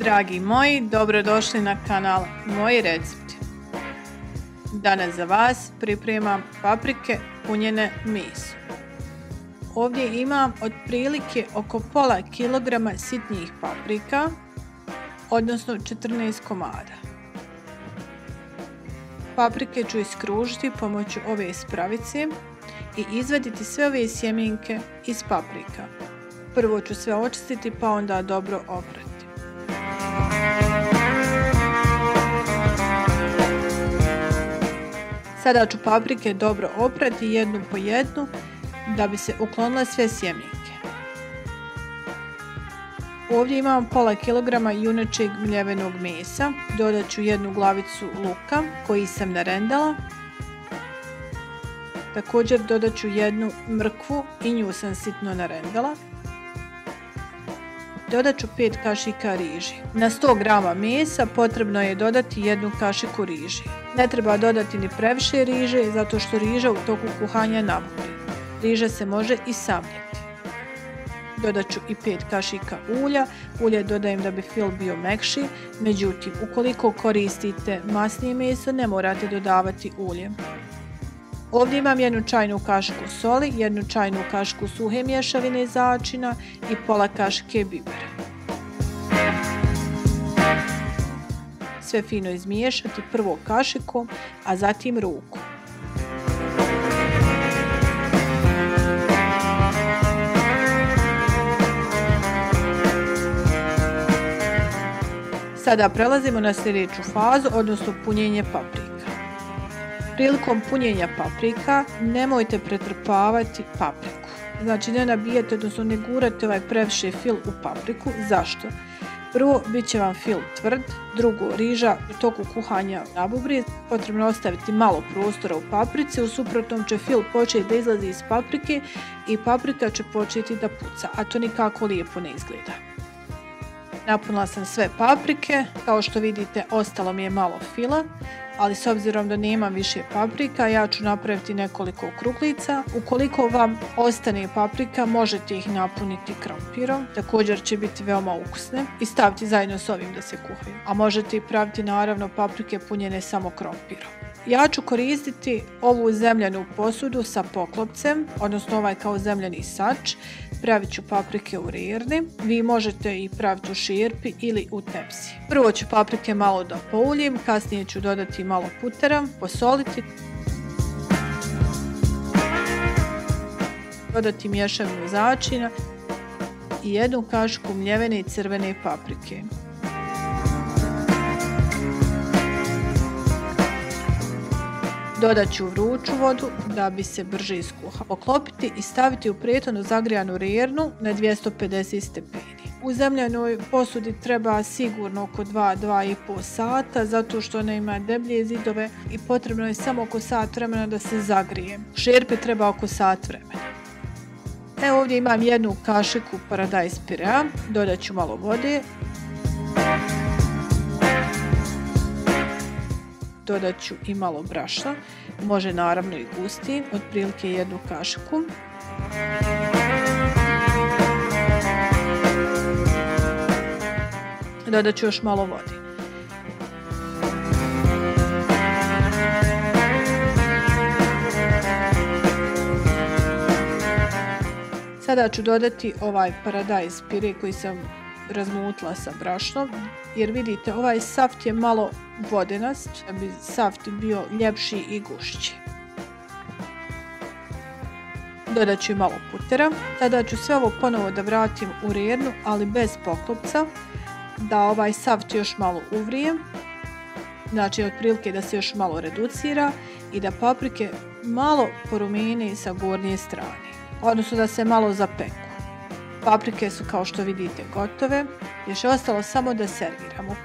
Dragi moji, dobrodošli na kanal Moji recepti. Danas za vas pripremam paprike punjene mesom. Ovdje imam otprilike oko pola kilograma sitnijih paprika, odnosno 14 komada. Paprike ću iskružiti pomoću ove spravice i izvaditi sve ove sjemenke iz paprika. Prvo ću sve očistiti pa onda dobro oprati. Sada ću paprike dobro oprati jednu po jednu da bi se uklonile sve sjemenke. Ovdje imam pola kilograma junećeg mljevenog mesa, dodat ću jednu glavicu luka koji sam narendala. Također dodat ću jednu mrkvu i nju sam sitno narendala. Dodat ću 5 kašika riži. Na 100 grama mesa potrebno je dodati jednu kašiku riži. Ne treba dodati ni previše riže zato što riža u toku kuhanja naburi. Riža se može i samljeti. Dodat ću i 5 kašika ulja. Ulje dodajem da bi fil bio mekši, međutim ukoliko koristite masnije meso ne morate dodavati ulje. Ovdje imam jednu čajnu kašiku soli, jednu čajnu kašiku suhe mješavine začina i pola kašike bibera. Sve fino izmiješati prvo kašikom, a zatim rukom. Sada prelazimo na sljedeću fazu, odnosno punjenje paprika. Prilikom punjenja paprika nemojte pretrpavati papriku. Znači ne nabijete, odnosno ne gurate ovaj previše fil u papriku. Zašto? Prvo, bit će vam fil tvrd. Drugo, riža u toku kuhanja nabubri. Potrebno ostaviti malo prostora u paprici, u suprotnom će fil početi da izlazi iz paprike i paprika će početi da puca, a to nikako lijepo ne izgleda. Napunila sam sve paprike, kao što vidite ostalo mi je malo fila, ali s obzirom da nemam više paprika, ja ću napraviti nekoliko kruklica. Ukoliko vam ostane paprika, možete ih napuniti krompirom, također će biti veoma ukusne i staviti zajedno s ovim da se kuhaju. A možete i praviti naravno paprike punjene samo krompirom. Ja ću koristiti ovu zemljanu posudu sa poklopcem, odnosno ovaj kao zemljani sač. Pravit ću paprike u rirni, vi možete i praviti u širpi ili u tepsi. Prvo ću paprike malo da pouljim, kasnije ću dodati malo putera, posoliti. Dodati mješavinu začina i jednu kašiku mljevene i crvene paprike. Dodat ću vruću vodu da bi se brže iskuhao. Poklopiti i staviti u prethodno zagrijanu rirnu na 250 stepeni. U zemljanoj posudi treba sigurno oko 2-2,5 sata zato što ona ima deblje zidove i potrebno je samo oko sat vremena da se zagrije. U šerpi treba oko sat vremena. Evo ovdje imam jednu kašiku paradajz pirea, dodat ću malo vode. Dodat ću i malo brašna, može naravno i gusti, otprilike jednu kašiku. Dodat ću još malo vode. Sada ću dodati ovaj paradajz pire koji sam razmutila sa brašnom, jer vidite ovaj saft je malo vodenast, da bi saft bio ljepši i gušći. Dodat ću i malo putera. Sada ću sve ovo ponovo da vratim u rirnu, ali bez poklopca, da ovaj saft još malo uvrije, znači otprilike da se još malo reducira i da paprike malo porumene sa gornje strane, odnosno da se malo zapeku. Paprike su kao što vidite gotove, još je ostalo samo da serviramo.